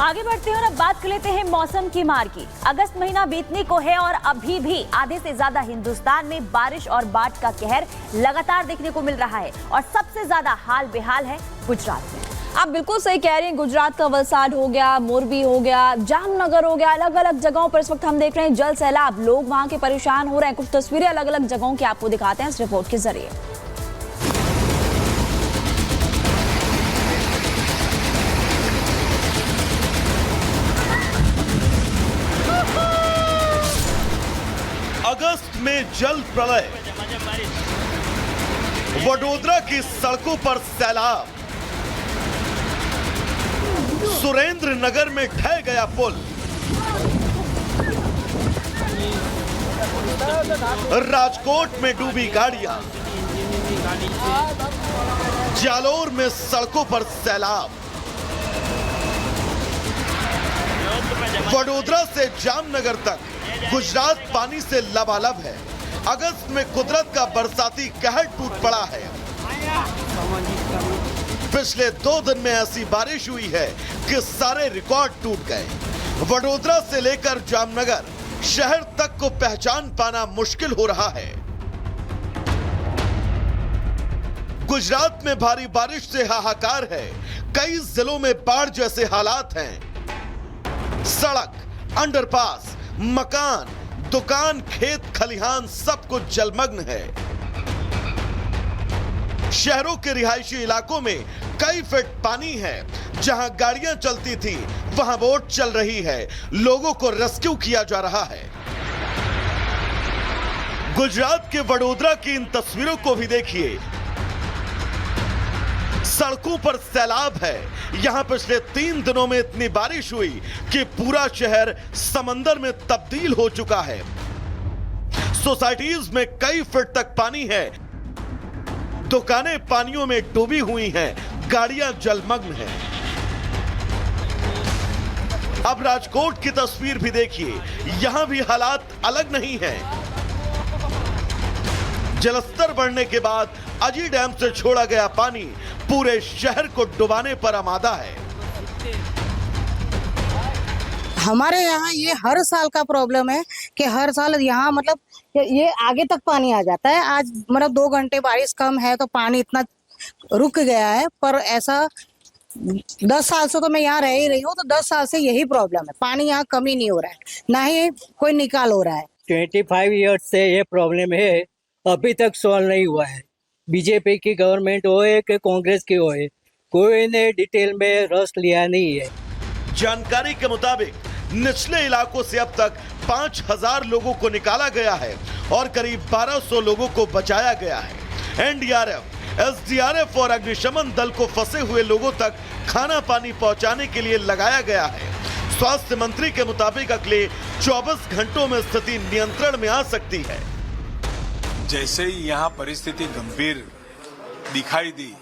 आगे बढ़ते हैं और अब बात कर लेते हैं मौसम की मार की। अगस्त महीना बीतने को है और अभी भी आधे से ज्यादा हिंदुस्तान में बारिश और बाढ़ का कहर लगातार देखने को मिल रहा है और सबसे ज्यादा हाल बेहाल है गुजरात में। आप बिल्कुल सही कह रहे हैं। गुजरात का वलसाड हो गया, मोरबी हो गया, जामनगर हो गया, अलग अलग जगहों पर इस वक्त हम देख रहे हैं जल सैलाब। लोग वहां के परेशान हो रहे हैं। कुछ तस्वीरें अलग अलग जगहों की आपको दिखाते हैं इस रिपोर्ट के जरिए। अगस्त में जल प्रलय, वडोदरा की सड़कों पर सैलाब, सुरेंद्र नगर में ढह गया पुल, राजकोट में डूबी गाड़ियां, जालोर में सड़कों पर सैलाब, वडोदरा से जामनगर तक गुजरात पानी से लबालब है। अगस्त में कुदरत का बरसाती कहर टूट पड़ा है। पिछले 2 दिन में ऐसी बारिश हुई है कि सारे रिकॉर्ड टूट गए। वडोदरा से लेकर जामनगर शहर तक को पहचान पाना मुश्किल हो रहा है। गुजरात में भारी बारिश से हाहाकार है। कई जिलों में बाढ़ जैसे हालात हैं। सड़क, अंडरपास, मकान, दुकान, खेत खलिहान सब कुछ जलमग्न है। शहरों के रिहायशी इलाकों में कई फीट पानी है। जहां गाड़ियां चलती थी वहां बोट चल रही है। लोगों को रेस्क्यू किया जा रहा है। गुजरात के वडोदरा की इन तस्वीरों को भी देखिए। सड़कों पर सैलाब है। यहां पिछले 3 दिनों में इतनी बारिश हुई कि पूरा शहर समंदर में तब्दील हो चुका है। सोसाइटीज में कई फीट तक पानी है। दुकानें पानियों में डूबी हुई हैं। गाड़ियां जलमग्न हैं। अब राजकोट की तस्वीर भी देखिए। यहां भी हालात अलग नहीं हैं। जलस्तर बढ़ने के बाद अजी डैम से छोड़ा गया पानी पूरे शहर को डुबाने पर आमादा है। हमारे यहाँ ये हर साल का प्रॉब्लम है कि हर साल यहाँ मतलब ये आगे तक पानी आ जाता है। आज मतलब 2 घंटे बारिश कम है तो पानी इतना रुक गया है। पर ऐसा 10 साल से तो मैं यहाँ रह ही रही हूँ, तो 10 साल से यही प्रॉब्लम है। पानी यहाँ कम ही नहीं हो रहा है, ना ही कोई निकाल हो रहा है। 25 ईयर्स से ये प्रॉब्लम है, अभी तक सॉल्व नहीं हुआ है। बीजेपी की गवर्नमेंट होए कि कांग्रेस की होए, कोई ने डिटेल में रस लिया नहीं है। जानकारी के मुताबिक निचले इलाकों से अब तक 5000 लोगों को निकाला गया है और करीब 1200 लोगों को बचाया गया है। एनडीआरएफ, एसडीआरएफ और अग्निशमन दल को फंसे हुए लोगों तक खाना पानी पहुंचाने के लिए लगाया गया है। स्वास्थ्य मंत्री के मुताबिक अगले 24 घंटों में स्थिति नियंत्रण में आ सकती है। जैसे ही यहाँ परिस्थिति गंभीर दिखाई दी,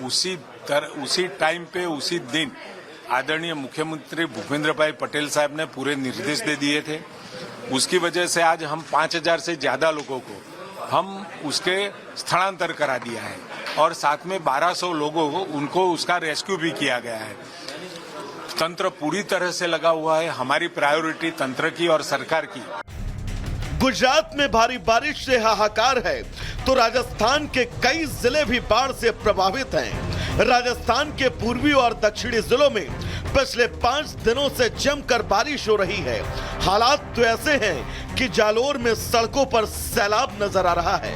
उसी टाइम पे उसी दिन आदरणीय मुख्यमंत्री भूपेंद्र भाई पटेल साहब ने पूरे निर्देश दे दिए थे। उसकी वजह से आज हम 5000 से ज्यादा लोगों को हम उसके स्थलांतर करा दिया है और साथ में 1200 लोगों को उनको उसका रेस्क्यू भी किया गया है। तंत्र पूरी तरह से लगा हुआ है। हमारी प्रायोरिटी तंत्र की और सरकार की। गुजरात में भारी बारिश से हाहाकार है तो राजस्थान के कई जिले भी बाढ़ से प्रभावित हैं। राजस्थान के पूर्वी और दक्षिणी जिलों में पिछले 5 दिनों से जमकर बारिश हो रही है। हालात तो ऐसे हैं कि जालोर में सड़कों पर सैलाब नजर आ रहा है।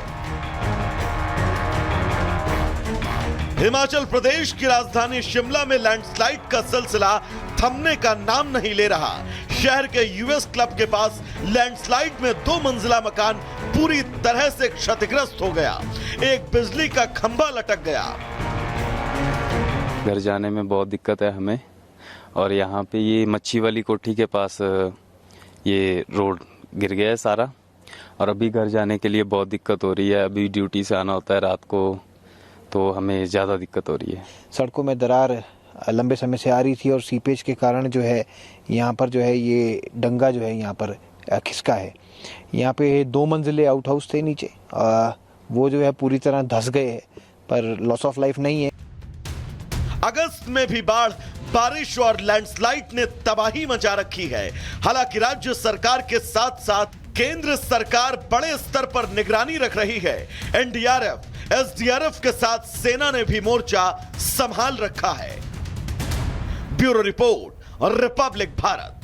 हिमाचल प्रदेश की राजधानी शिमला में लैंडस्लाइड का सिलसिला थमने का नाम नहीं ले रहा। शहर के यूएस क्लब के पास लैंडस्लाइड में 2 मंजिला मकान पूरी तरह से क्षतिग्रस्त हो गया। एक बिजली का खंभा लटक गया। घर जाने में बहुत दिक्कत है हमें। और यहाँ पे ये मच्छी वाली कोठी के पास ये रोड गिर गया है सारा। और अभी घर जाने के लिए बहुत दिक्कत हो रही है। अभी ड्यूटी से आना होता है रात को, तो हमें ज़्यादा दिक्कत हो रही है। सड़कों में दरार लंबे समय से आ रही थी और सीपेज के कारण जो है यहाँ पर जो है ये डंगा जो है यहाँ पर खिसका है। यहाँ पे 2 मंजिले आउट हाउस थे नीचे, वो जो है पूरी तरह धंस गए हैं, पर लॉस ऑफ लाइफ नहीं है। अगस्त में भी बाढ़ बारिश और लैंडस्लाइड ने तबाही मचा रखी है। हालांकि राज्य सरकार के साथ साथ केंद्र सरकार बड़े स्तर पर निगरानी रख रही है। एनडीआरएफ, एसडीआरएफ के साथ सेना ने भी मोर्चा संभाल रखा है। ब्यूरो रिपोर्ट और रिपब्लिक भारत।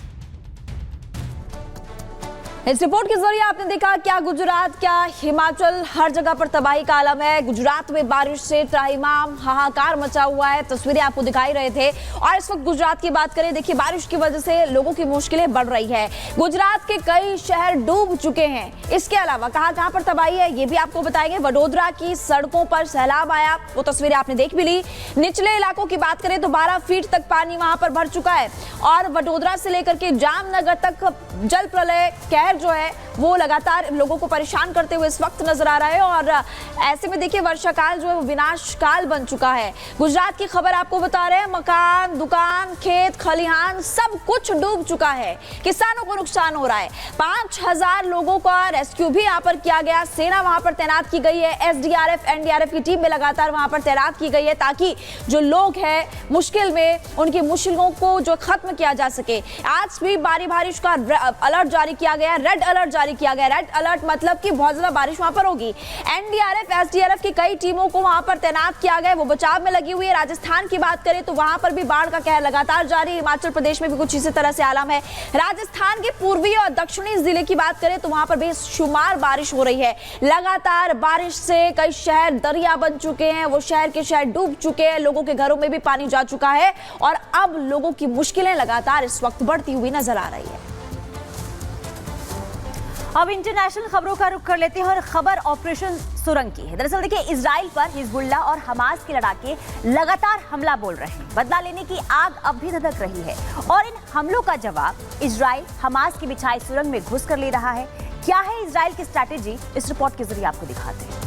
इस रिपोर्ट के जरिए आपने देखा क्या गुजरात, क्या हिमाचल, हर जगह पर तबाही का आलम है। गुजरात में बारिश से त्राहिमाम हाहाकार मचा हुआ है, तस्वीरें आपको दिखाई रहे थे। और इस वक्त गुजरात की बात करें, देखिए बारिश की वजह से लोगों की मुश्किलें बढ़ रही है। गुजरात के कई शहर डूब चुके हैं। इसके अलावा कहां पर तबाही है ये भी आपको बताएंगे। वडोदरा की सड़कों पर सैलाब आया, वो तस्वीरें आपने देख भी ली। निचले इलाकों की बात करें तो 12 फीट तक पानी वहां पर भर चुका है और वडोदरा से लेकर के जामनगर तक जल प्रलय कहर जो है वो लगातार लोगों को परेशान करते हुए इस वक्त नजर आ रहा है। और ऐसे में देखिए वर्षा काल जो है वो विनाश काल बन चुका है। गुजरात की खबर आपको बता रहे हैं, मकान, दुकान, खेत, खलिहान सब कुछ डूब चुका है। किसानों को नुकसान हो रहा है। 5000 लोगों का रेस्क्यू भी यहाँ पर किया गया। सेना वहां पर तैनात की गई है। एसडीआरएफ, एनडीआरएफ की टीम में लगातार वहां पर तैनात की गई है ताकि जो लोग हैं मुश्किल में, उनकी मुश्किलों को जो खत्म किया जा सके। आज भी भारी बारिश का अलर्ट जारी किया गया, रेड अलर्ट जारी किया गया। रेड अलर्ट मतलब कि बहुत ज्यादा बारिश वहां पर होगी। एनडीआरएफ, एसडीआरएफ की कई टीमों को वहां पर तैनात किया गया, वो बचाव में लगी हुई है। राजस्थान की बात करें तो वहां पर भी बाढ़ का कहर लगातार जारी। हिमाचल प्रदेश में भी कुछ इसी तरह से आलम है। राजस्थान के पूर्वी और दक्षिणी जिले की बात करें तो वहां पर बेशुमार बारिश हो रही है। लगातार बारिश से कई शहर दरिया बन चुके हैं, वो शहर के शहर डूब चुके हैं। लोगों के घरों में भी पानी जा चुका है और अब लोगों की मुश्किलें लगातार इस वक्त बढ़ती हुई नजर आ रही है। अब इंटरनेशनल खबरों का रुख कर लेते हैं और खबर ऑपरेशन सुरंग की है। दरअसल देखिए इजराइल पर हिजबुल्लाह और हमास के लड़ाके लगातार हमला बोल रहे हैं। बदला लेने की आग अब भी धधक रही है और इन हमलों का जवाब इजराइल हमास की बिछाई सुरंग में घुस कर ले रहा है। क्या है इजराइल की स्ट्रैटेजी, इस रिपोर्ट के जरिए आपको दिखाते हैं।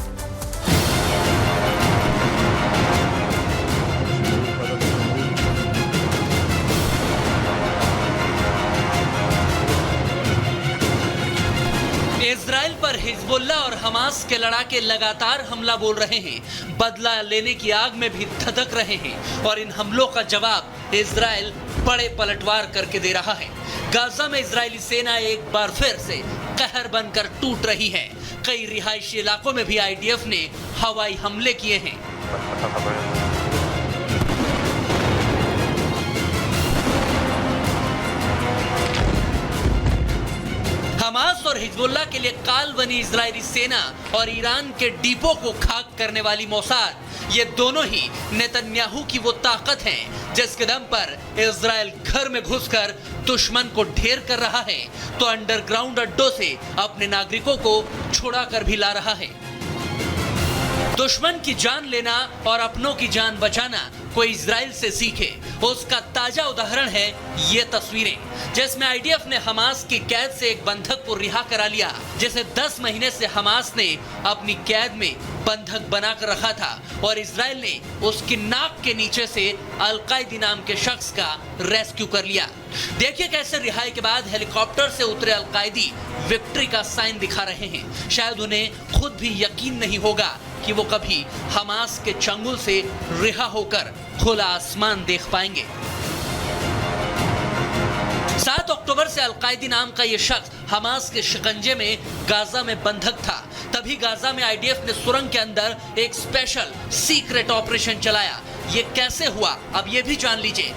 इजराइल पर हिजबुल्लाह और हमास के लड़ाके लगातार हमला बोल रहे हैं, बदला लेने की आग में भी धधक रहे हैं और इन हमलों का जवाब इजराइल बड़े पलटवार करके दे रहा है। गाजा में इजरायली सेना एक बार फिर से कहर बनकर टूट रही है। कई रिहायशी इलाकों में भी आईडीएफ ने हवाई हमले किए हैं। हमास और हिजबुल्लाह के लिए काल बनी इजरायली सेना और ईरान के डिपो को खाक करने वाली मोसाद, ये दोनों ही नेतन्याहू की वो ताकत हैं जिसके दम पर इजराइल घर में घुसकर दुश्मन को ढेर कर रहा है तो अंडरग्राउंड अड्डों से अपने नागरिकों को छुड़ा कर भी ला रहा है। दुश्मन की जान लेना और अपनों की जान बचाना कोई इजराइल से सीखे, उसका ताजा उदाहरण है ये तस्वीरें जिसमें आईडीएफ ने हमास की कैद से एक बंधक को रिहा करा लिया जिसे 10 महीने से हमास ने अपनी कैद में बंधक बनाकर रखा था और इजराइल ने उसकी नाक के नीचे से अल-कायदी नाम के शख्स का रेस्क्यू कर लिया। देखिए कैसे रिहाई के बाद हेलीकॉप्टर से उतरे अल-कायदी विक्ट्री का साइन दिखा रहे हैं। शायद उन्हें खुद भी यकीन नहीं होगा कि वो कभी हमास के चंगुल से रिहा होकर खुला आसमान देख पाएंगे। 7 अक्टूबर से अल-कायदी नाम का ये शख्स हमास के शिकंजे में गाजा में बंधक था। तभी गाजा में आईडीएफ ने सुरंग के अंदर एक स्पेशल सीक्रेट ऑपरेशन चलाया। ये कैसे हुआ अब ये भी जान लीजिए।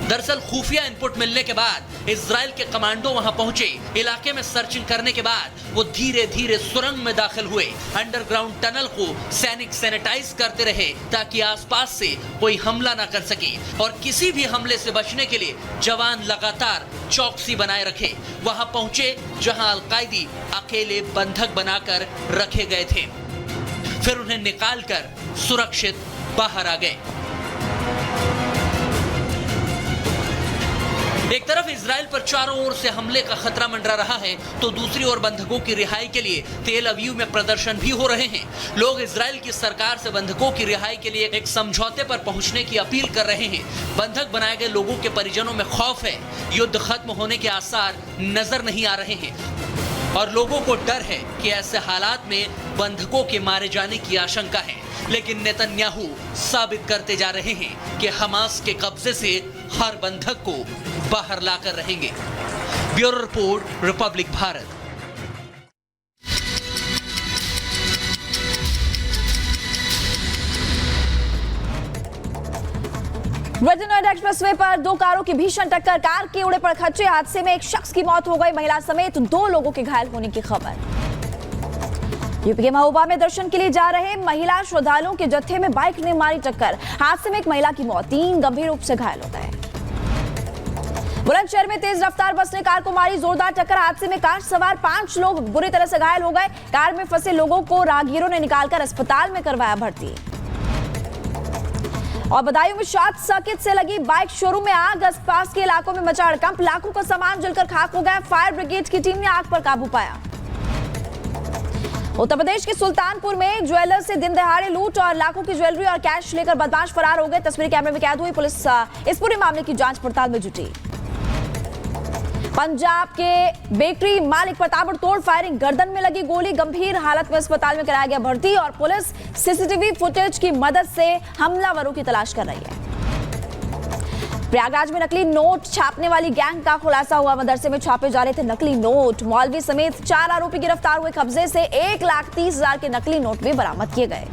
दरअसल खुफिया इनपुट मिलने के बाद इजराइल के कमांडो वहां पहुंचे। इलाके में सर्चिंग करने के बाद वो धीरे धीरे सुरंग में दाखिल हुए। अंडरग्राउंड टनल को सैनिक सैनिटाइज करते रहे ताकि आसपास से कोई हमला ना कर सके और किसी भी हमले से बचने के लिए जवान लगातार चौकसी बनाए रखे। वहां पहुंचे जहां अल-कायदी अकेले बंधक बनाकर रखे गए थे, फिर उन्हें निकालकर सुरक्षित बाहर आ गए। एक तरफ इजराइल पर चारों ओर से हमले का खतरा मंडरा रहा है तो दूसरी ओर बंधकों की रिहाई के लिए तेल अवीव में प्रदर्शन भी हो रहे हैं। लोग इजराइल की सरकार से बंधकों की रिहाई के लिए एक समझौते पर पहुंचने की अपील कर रहे हैं। बंधक बनाए गए लोगों के परिजनों में खौफ है। युद्ध खत्म होने के आसार नजर नहीं आ रहे हैं। और लोगों को डर है कि ऐसे हालात में बंधकों के मारे जाने की आशंका है। लेकिन नेतन्याहू साबित करते जा रहे हैं कि हमास के कब्जे से हर बंधक को बाहर लाकर रहेंगे। Bureau report, Republic Bharat. Greater Noida expressway पर दो कारों की भीषण टक्कर, कार के उड़े पड़ खच्चे हादसे में एक शख्स की मौत हो गई, महिला समेत 2 लोगों के घायल होने की खबर। यूपी के महोबा में दर्शन के लिए जा रहे महिला श्रद्धालुओं के जत्थे में बाइक ने मारी टक्कर, हादसे में एक महिला की मौत, 3 गंभीर रूप से घायल हो गए। बुलंदशहर में तेज रफ्तार बस ने कार को मारी जोरदार टक्कर, हादसे में कार सवार 5 लोग बुरी तरह से घायल हो गए। कार में फंसे लोगों को राहगीरों ने निकालकर अस्पताल में करवाया भर्ती। और बदायूं में शॉर्ट सर्किट से लगी बाइक शोरूम में आग, आसपास के इलाकों में मचा हड़कंप, लाखों का सामान जलकर खाक हो गया। फायर ब्रिगेड की टीम ने आग पर काबू पाया। उत्तर प्रदेश के सुल्तानपुर में ज्वेलर से दिन दहाड़े लूट और लाखों की ज्वेलरी और कैश लेकर बदमाश फरार हो गए। तस्वीर कैमरे में कैद हुई, पुलिस इस पूरे मामले की जांच पड़ताल में जुटी। पंजाब के बेकरी मालिक पर ताबड़तोड़ फायरिंग, गर्दन में लगी गोली, गंभीर हालत में अस्पताल में कराया गया भर्ती। और पुलिस सीसीटीवी फुटेज की मदद से हमलावरों की तलाश कर रही है। प्रयागराज में नकली नोट छापने वाली गैंग का खुलासा हुआ, मदरसे में छापे जा रहे थे नकली नोट। मौलवी समेत 4 आरोपी गिरफ्तार हुए, कब्जे से 1,30,000 के नकली नोट भी बरामद किए गए।